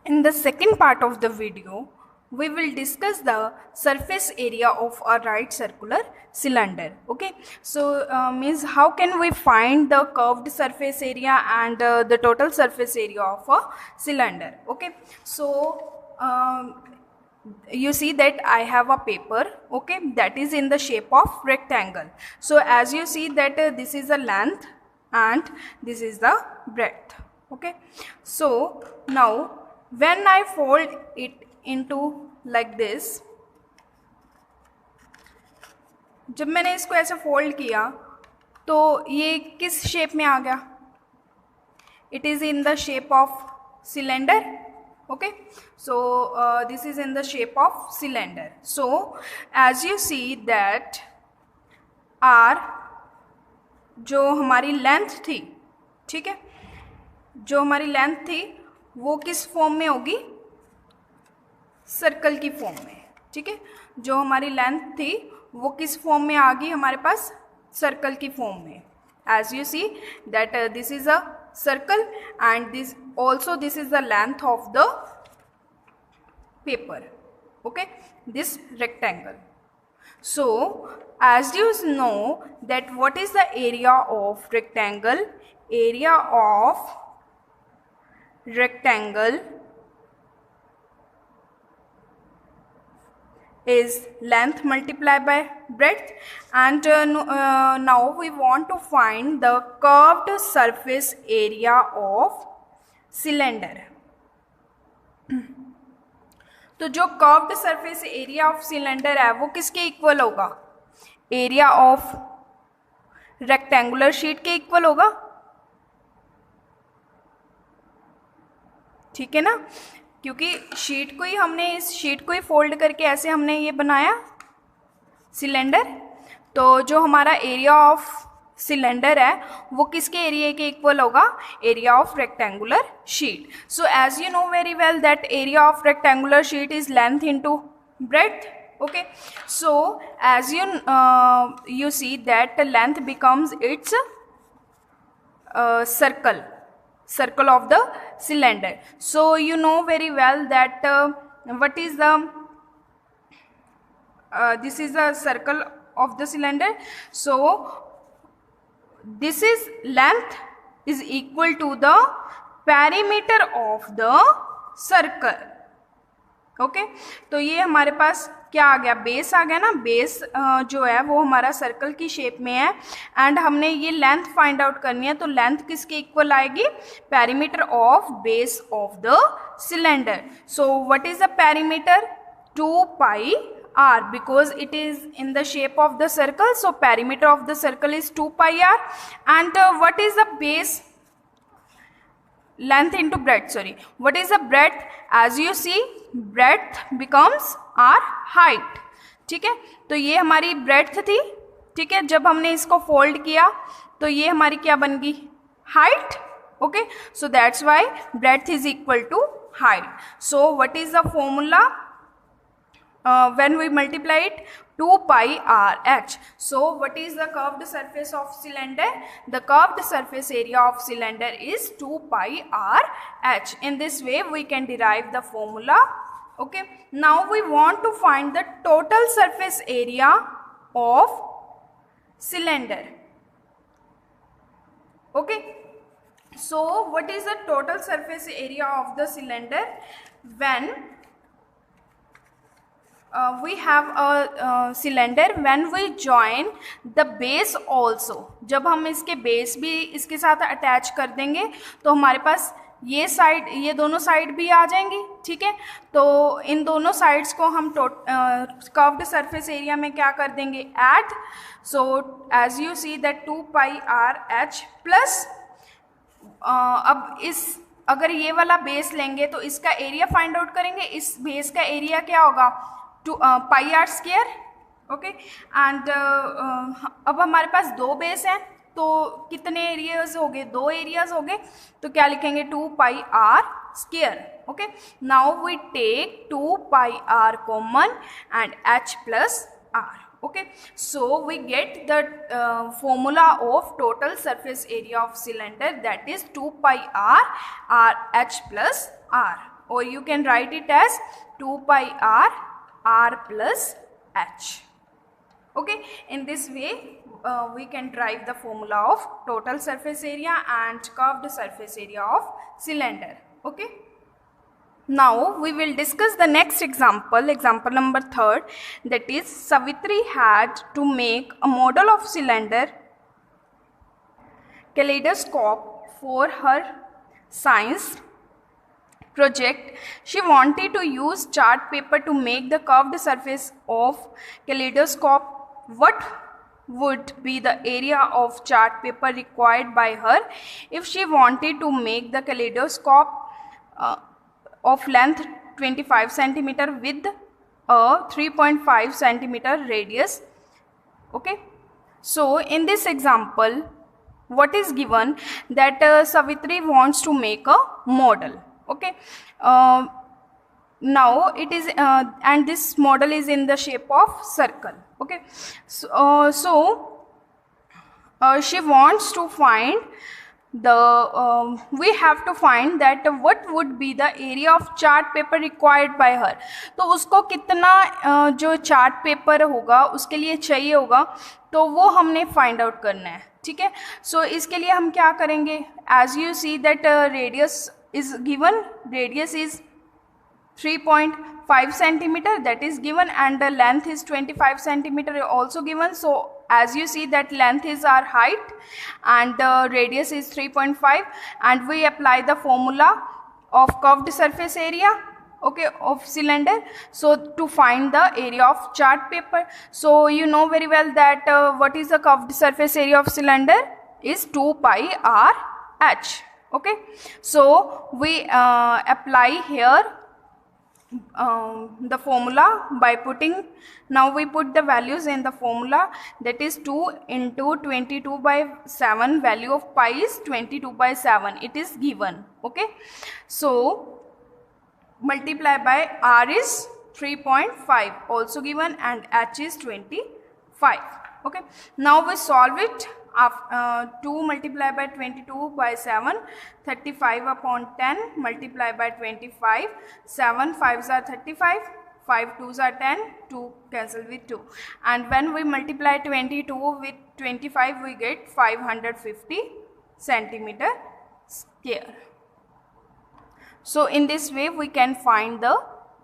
In the second part of the video, we will discuss the surface area of a right circular cylinder. Okay, so means how can we find the curved surface area and the total surface area of a cylinder. Okay, so you see that I have a paper, okay, that is in the shape of rectangle. So as you see that this is the length and this is the breadth. Okay, so now when I fold it into like this, जब मैंने इसको ऐसे fold किया तो ये किस shape में आ गया? It is in the shape of cylinder. Okay, so this is in the shape of cylinder. So as you see that R जो हमारी लेंथ थी, ठीक है, जो हमारी लेंथ थी वो किस फॉर्म में होगी? सर्कल की फॉर्म में. ठीक है, जो हमारी लेंथ थी वो किस फॉर्म में आ गई हमारे पास? सर्कल की फॉर्म में. As you see that this is a circle and this is the length of the paper. Okay, this rectangle. So as you know that what is the area of rectangle? Area of rectangle is length multiplied by breadth, and now we want to find the curved surface area of cylinder. तो जो curved surface area of cylinder है वो किसके equal होगा? Area of rectangular sheet के equal होगा. ठीक है ना, क्योंकि शीट को ही हमने इस शीट को ही फोल्ड करके ऐसे हमने ये बनाया सिलेंडर. तो जो हमारा एरिया ऑफ सिलेंडर है वो किसके एरिया के इक्वल होगा? Area of rectangular sheet. So as you know very well that area of rectangular sheet is length into breadth. Okay, so as you see that length becomes its circle of the cylinder. So you know very well that what is the this is the circle of the cylinder. So this is length is equal to the perimeter of the circle. Okay तो ये हमारे पास क्या आ गया? Base आ गया ना. Base जो है वो हमारा सर्कल की शेप में है एंड हमने ये लेंथ फाइंड आउट करनी है. तो लेंथ किसके इक्वल आएगी? Perimeter of base of the cylinder. So what is the perimeter? 2 pi r, because it is in the shape of the circle, so perimeter of the circle is 2 pi r. And what is the base? Length into breadth, sorry, what is the breadth? As you see breadth becomes our height. ठीक है, तो ये हमारी breadth थी. ठीक है, जब हमने इसको fold किया तो ये हमारी क्या बन गई? height. Okay, so that's why breadth is equal to height. So what is the formula when we multiply it? 2 pi r h. So what is the curved surface of cylinder? The curved surface area of cylinder is 2 pi r h. In this way we can derive the formula. Okay, now we want to find the total surface area of cylinder. Okay, so what is the total surface area of the cylinder? When we have a cylinder, when we join the base also, जब हम इसके base भी इसके साथ attach कर देंगे तो हमारे पास ये साइड, ये दोनों साइड भी आ जाएंगी. ठीक है, तो इन दोनों साइड्स को हम कर्व्ड सरफेस एरिया में क्या कर देंगे? Add. So as you see that 2 pi r h plus, अब इस अगर ये वाला बेस लेंगे तो इसका एरिया फाइंड आउट करेंगे. इस बेस का एरिया क्या होगा? पाई आर स्क्वायर. ओके, एंड अब हमारे पास दो बेस हैं तो कितने एरियाज हो गए? 2 एरियाज हो गए. तो क्या लिखेंगे? 2 pi r square. Okay, now we take 2 pi r common and h plus r. Okay, so we get the formula of total surface area of cylinder, that is 2 pi r h plus r. or you can write it as 2 pi r plus h. Okay, in this way we can derive the formula of total surface area and curved surface area of cylinder. Okay, now we will discuss the next example, example number 3rd, that is Savitri had to make a model of cylinder kaleidoscope for her science project. She wanted to use chart paper to make the curved surface of kaleidoscope. What would be the area of chart paper required by her if she wanted to make the kaleidoscope of length 25 centimeter with a 3.5 centimeter radius? Okay, so in this example, what is given that Savitri wants to make a model. Okay, now it is and this model is in the shape of circle. Okay, so she wants to find the we have to find that what would be the area of chart paper required by her. तो उसको कितना जो chart paper होगा उसके लिए चाहिए होगा, तो वो हमने फाइंड आउट करना है. ठीक है, सो इसके लिए हम क्या करेंगे, as you see that radius is given, radius is 3.5 centimeter, that is given, and the length is 25 centimeter also given. So as you see that length is our height and the radius is 3.5, and we apply the formula of curved surface area, okay, of cylinder, so to find the area of chart paper. So you know very well that what is the curved surface area of cylinder is 2 pi r h. Okay, so we apply here the formula by putting, now we put the values in the formula, that is 2 into 22 by 7, value of pi is 22 by 7, it is given. Okay, so multiply by r is 3.5 also given, and h is 25. Okay, now we solve it. 2 multiply by 22 by 7, 35 upon 10 multiply by 25, 7 5s are 35, 5 2s are 10, 2 cancel with 2, and when we multiply 22 with 25 we get 550 centimeter square. So in this way we can find the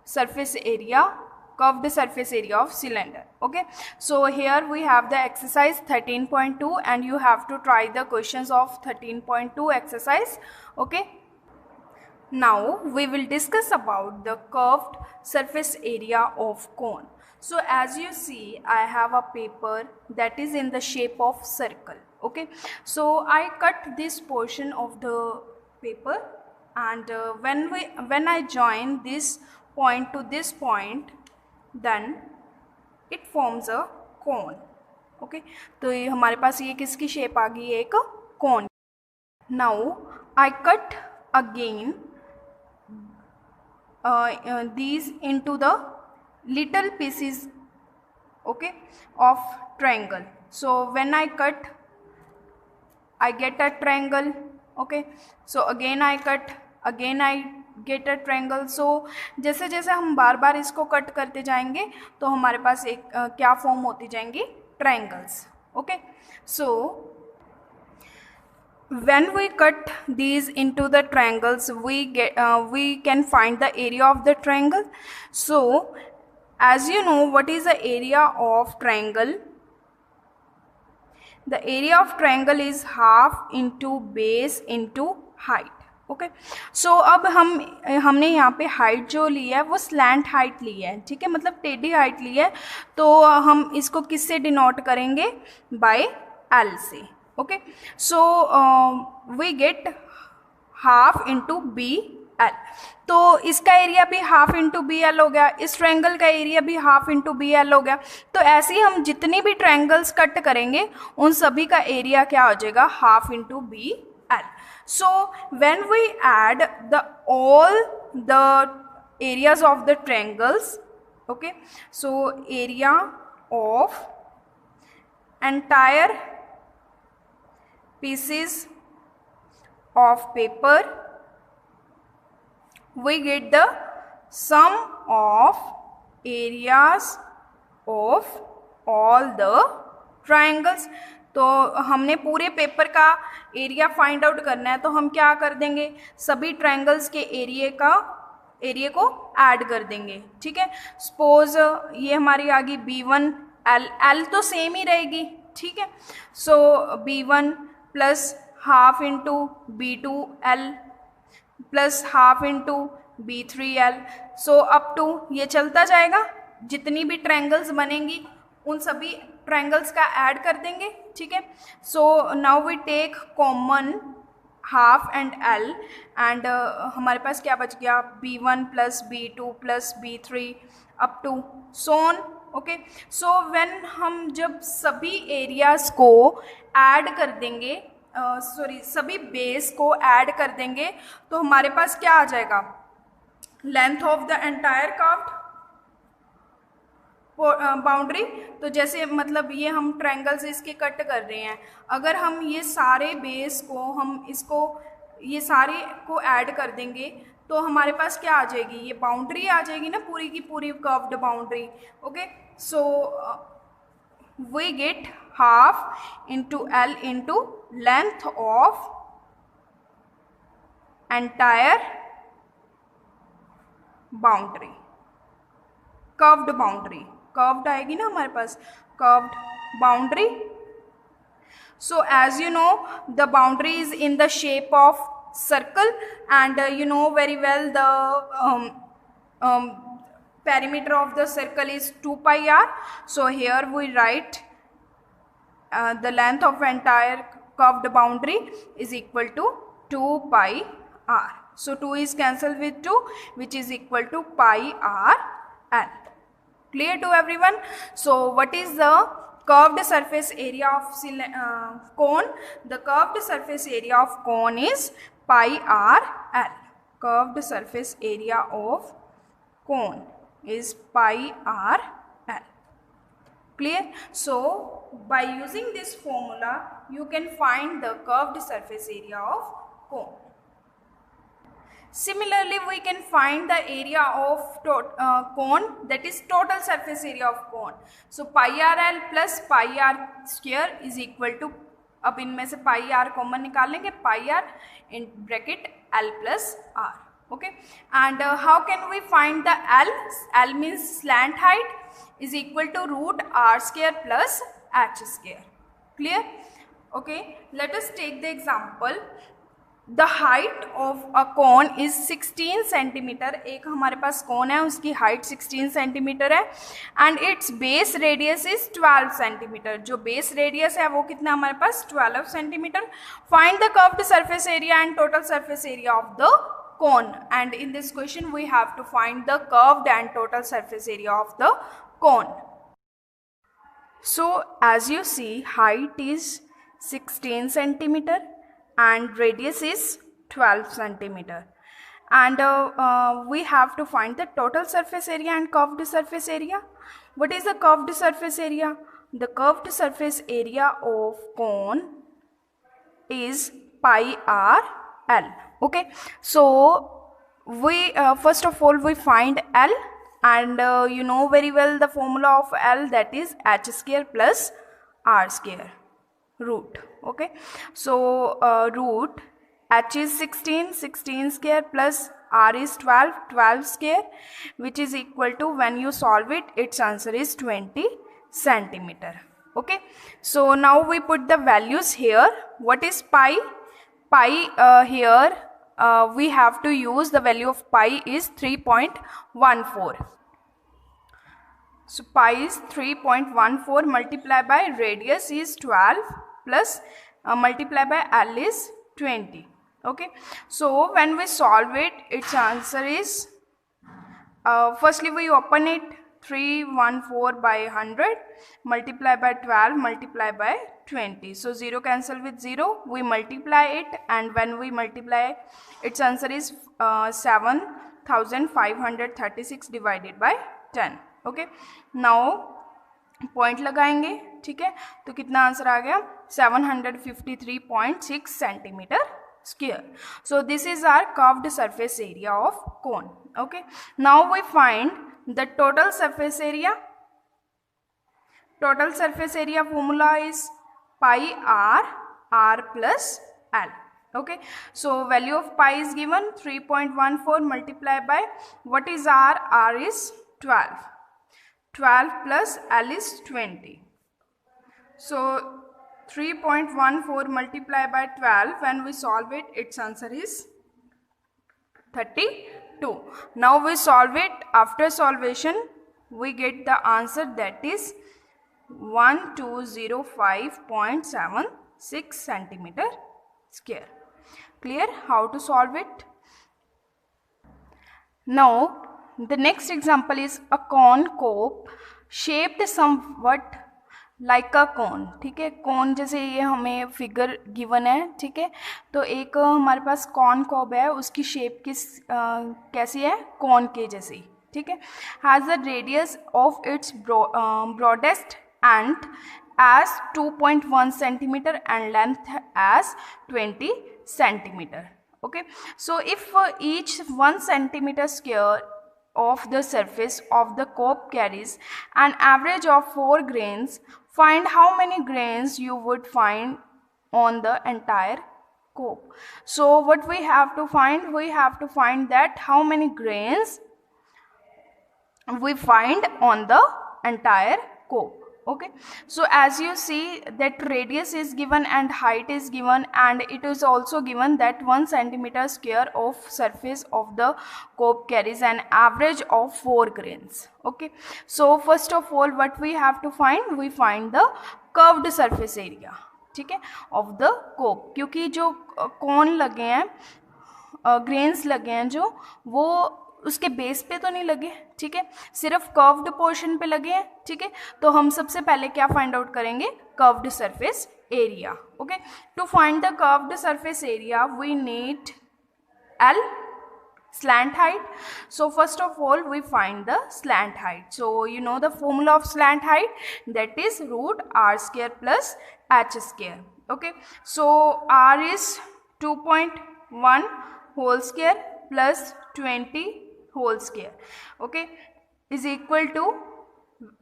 surface area, curved surface area of cylinder. Okay, so here we have the exercise 13.2 and you have to try the questions of 13.2 exercise. Okay, now we will discuss about the curved surface area of cone. So as you see, I have a paper that is in the shape of circle. Okay, so I cut this portion of the paper, and when I join this point to this point, then it forms a cone. Okay, तो ये हमारे पास ये किसकी shape आ गई, एक cone. Now I cut again these into the little pieces, okay, of triangle. So when I cut, I get a triangle. Okay, so again I cut, again I get a triangle. So जैसे जैसे हम बार बार इसको cut करते जाएंगे तो हमारे पास एक क्या फॉर्म होती जाएंगी, triangles. Okay, so when we cut these into the triangles we can find the area of the triangle. So as you know, what is the area of triangle? The area of triangle is half into base into height. Okay, so अब हमने यहाँ पे height जो ली है वो slant height ली है. ठीक है, मतलब टेढ़ी हाइट ली है, तो हम इसको किससे डिनोट करेंगे, बाय एल से. Okay, so we get half into B L. तो इसका एरिया भी हाफ इंटू बी एल हो गया, इस ट्रायंगल का एरिया भी हाफ इंटू बी एल हो गया. तो ऐसे ही हम जितनी भी ट्रायंगल्स कट करेंगे उन सभी का एरिया क्या हो जाएगा, half into B L. So when we add all the areas of the triangles, okay, so area of entire pieces of paper we get the sum of areas of all the triangles. तो हमने पूरे paper का area find out करना है, तो हम क्या कर देंगे, सभी ट्रायंगल्स के एरिया को ऐड कर देंगे. ठीक है, सपोज ये हमारी आ गई B1 L तो सेम ही रहेगी. ठीक है, so B1 plus half into B2 L plus half into B3 L. So up to ये चलता जाएगा, जितनी भी ट्रायंगल्स बनेंगी उन सभी ट्रायंगल्स का ऐड कर देंगे. ठीक है, so now we take common half and L and हमारे पास क्या बच गया, B1 plus B2 plus B3 up to सोन. ओके, सो व्हेन हम जब सभी एरियाज को ऐड कर देंगे, सभी बेस को ऐड कर देंगे, तो हमारे पास क्या आ जाएगा, length of the entire curved boundary. तो जैसे मतलब ये हम ट्रायंगल्स इसके कट कर रहे हैं, अगर हम ये सारे बेस को ये सारे को ऐड कर देंगे तो हमारे पास क्या आ जाएगी, ये बाउंड्री आ जाएगी ना, पूरी की पूरी curved boundary. Okay, so we get half into L into length of entire boundary, curved boundary. Curved आएगी ना हमारे पास, curved boundary. So as you know, the boundary is in the shape of circle, and you know very well the perimeter of the circle is 2 pi r. So here we write the length of entire curved boundary is equal to 2 pi r. So 2 is cancelled with 2, which is equal to pi r L. Clear to everyone? So what is the curved surface area of cone? The curved surface area of cone is pi r L. Curved surface area of cone is pi r L. Clear? So by using this formula you can find the curved surface area of cone. Similarly, we can find the area of cone, that is total surface area of cone. So pi r L plus pi r square is equal to, अब इनमें से pi r common निकालेंगे, pi r in bracket L plus r. Okay, and how can we find the L? L means slant height is equal to root r square plus h square. Clear? Okay, let us take the example. The height of a cone is 16 centimetre. एक हमारे पास कौन है, उसकी height 16 centimetre है, and it's base radius is 12 centimetre. जो base radius है वो कितना हमारे पास, 12 centimetre. Find the curved surface area and total surface area of the cone, and in this question we have to find the curved and total surface area of the cone. So as you see, height is 16 centimeter and radius is 12 centimeter, and we have to find the total surface area and curved surface area. What is the curved surface area? The curved surface area of cone is pi r L. Okay, so we first of all we find L, and you know very well the formula of L, that is h square plus r square root. Okay, so root h is 16 square plus r is 12 square, which is equal to, when you solve it, its answer is 20 centimeter. Okay, so now we put the values here. What is pi? Here we have to use the value of pi is 3.14. So pi is 3.14 multiplied by radius is 12 plus multiplied by L is 20. Okay, so when we solve it, its answer is, firstly we open it, 314 by 100 multiply by 12 multiply by 20. So 0 cancel with 0, we multiply it, and when we multiply, its answer is 7536 divided by 10. Okay, now point लगाएंगे. ठीक है, तो कितना answer आ गया, 753.6 centimetre square. So this is our curved surface area of cone. Okay, now we find the total surface area. Total surface area formula is pi r plus L. Okay, so value of pi is given 3.14 multiplied by what is r is 12. 12 plus L is 20. So 3.14 multiplied by 12, when we solve it, its answer is 32. Now we solve it. After solvation, we get the answer, that is 1205.76 centimeter square. Clear how to solve it? Now the next example is a cone cope shaped somewhat like a cone. ठीक है, cone जैसे ये हमें figure given है. ठीक है, तो एक हमारे पास कॉन कॉब है, उसकी शेप कैसी है, कॉन के जैसी. ठीक है, has the radius of its broadest end as 2.1 centimeter and length as 20 centimeter. Okay, so if each 1 centimeter square of the surface of the cope carries an average of 4 grains, find how many grains you would find on the entire cope. So what we have to find? We have to find that how many grains we find on the entire cope. Okay, so as you see that radius is given and height is given, and it is also given that 1 centimeter square of surface of the cope carries an average of 4 grains. Okay, so first of all what we have to find? We find the curved surface area. ठीक है, of the cope, क्योंकि जो cone लगे हैं, grains लगे हैं जो, वो उसके बेस पे तो नहीं लगे. ठीक है, सिर्फ कर्व्ड पोर्शन पे लगे हैं. ठीक है, तो हम सबसे पहले क्या फाइंड आउट करेंगे? Curved surface area. Okay, to find the curved surface area we need L, slant height. So first of all we find the slant height. So you know the formula of slant height, that is root r square plus h square. Okay, so r is 2.1 whole square plus 20 whole square. Okay, is equal to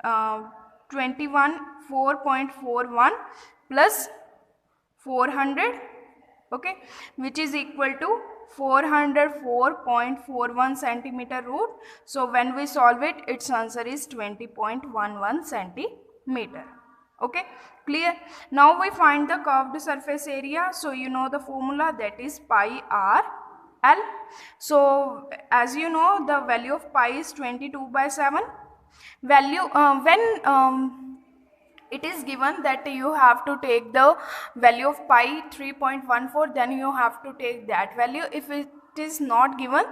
4.41 plus 400. Okay, which is equal to 404.41 centimeter root. So when we solve it, its answer is 20.11 centimeter. Okay, clear? Now we find the curved surface area. So you know the formula, that is pi r L. So as you know, the value of pi is 22/7. Value when it is given that you have to take the value of pi 3.14, then you have to take that value. If it is not given,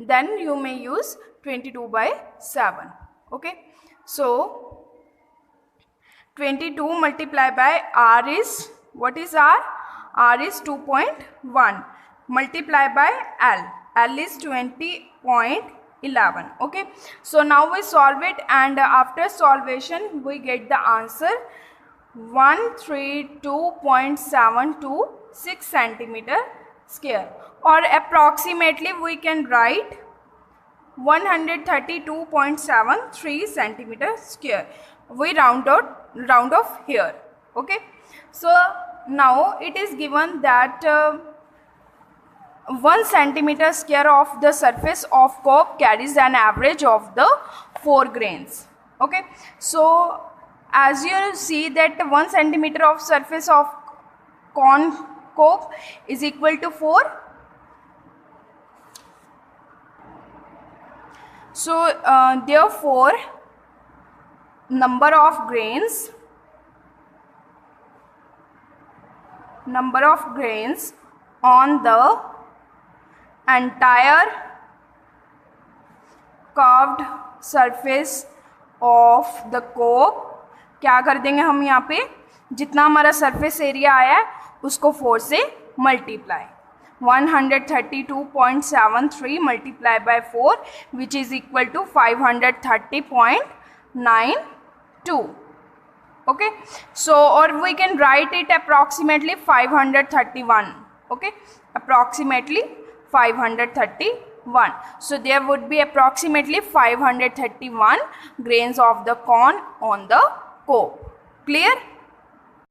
then you may use 22/7. Okay, so 22 multiplied by r is, what is r? R is 2.1 multiplied by L. L is 20.11. Okay, so now we solve it, and after solvation we get the answer 132.726 centimeter square, or approximately we can write 132.73 centimeter square. We round off here. Okay, so now it is given that 1 centimeter square of the surface of cope carries an average of the 4 grains. Okay, so as you see that 1 centimeter of surface of cope is equal to 4. So therefore number of grains on the entire curved surface of the cope, क्या कर देंगे हम यहाँ पे? जितना हमारा surface area आया है उसको 4 से multiply. 132.73 multiplied by 4, which is equal to 530.92. Okay, so or we can write it approximately 531. Okay, approximately 531. So there would be approximately 531 grains of the corn on the cob. Clear?